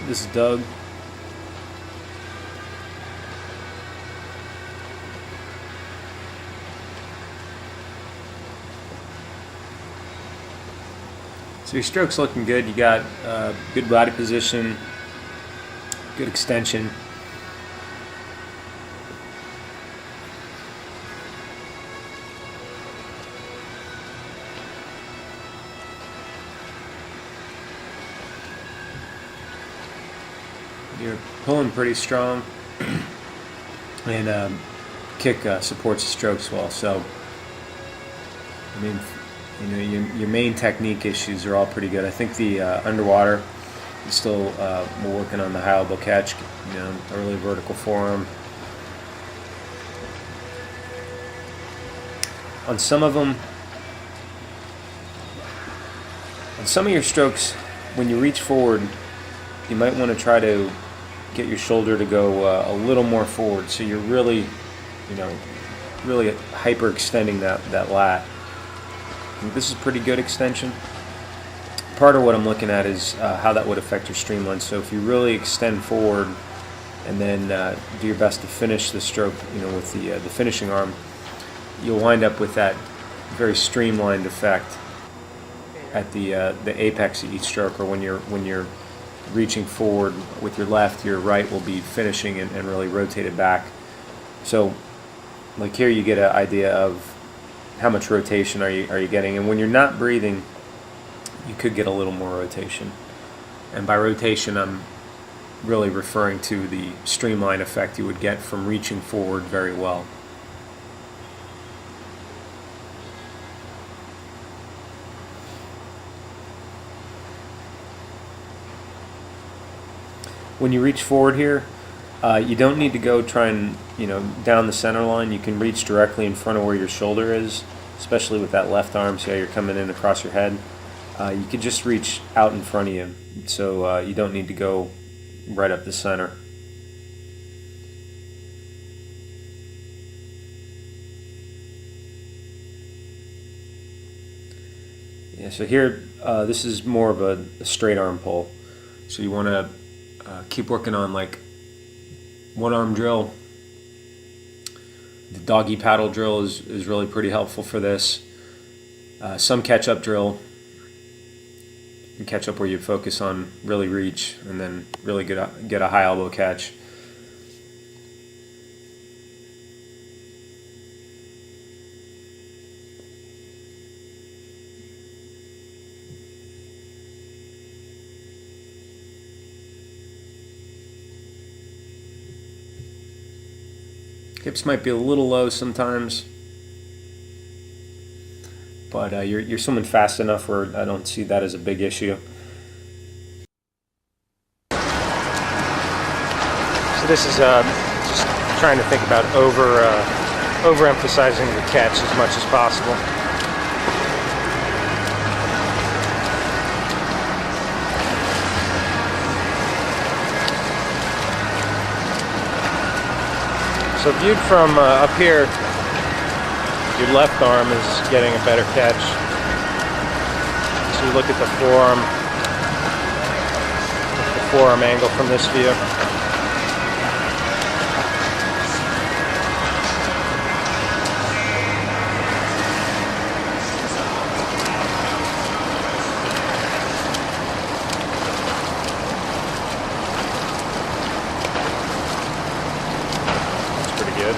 This is Doug. So your stroke's looking good. You got good body position, good extension. You're pulling pretty strong, and kick supports the strokes well. So, I mean, you know, your main technique issues are all pretty good. I think the underwater, we're working on the high elbow catch, you know, early vertical forearm. On some of them, on some of your strokes, when you reach forward, you might want to try to get your shoulder to go a little more forward, so you're really, you know, really hyperextending that lat. This is pretty good extension. Part of what I'm looking at is how that would affect your streamline. So if you really extend forward and then do your best to finish the stroke, you know, with the finishing arm, you'll wind up with that very streamlined effect at the apex of each stroke, or when you're reaching forward with your left, your right will be finishing and really rotated back. So, like here, you get an idea of how much rotation are you getting, and when you're not breathing, you could get a little more rotation. And by rotation, I'm really referring to the streamline effect you would get from reaching forward very well. When you reach forward here, you don't need to go try and, you know, down the center line. You can reach directly in front of where your shoulder is, especially with that left arm. See how you're coming in across your head? You could just reach out in front of you, so you don't need to go right up the center. Yeah, so here, this is more of a straight arm pull. So you want to keep working on like one arm drill. The doggy paddle drill is really pretty helpful for this. Some catch up drill. You can catch up where you focus on really reach and then really get a high elbow catch. Hips might be a little low sometimes, but you're swimming fast enough where I don't see that as a big issue. So this is just trying to think about overemphasizing the catch as much as possible. So viewed from up here, your left arm is getting a better catch. So you look at the forearm angle from this view. Good.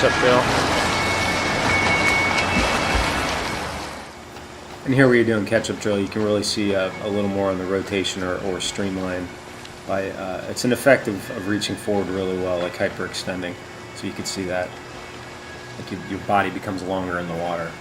catch-up drill. And here where you're doing catch-up drill, you can really see a little more on the rotation or streamline. It's an effect of reaching forward really well, like hyperextending. So you can see that, like your body becomes longer in the water.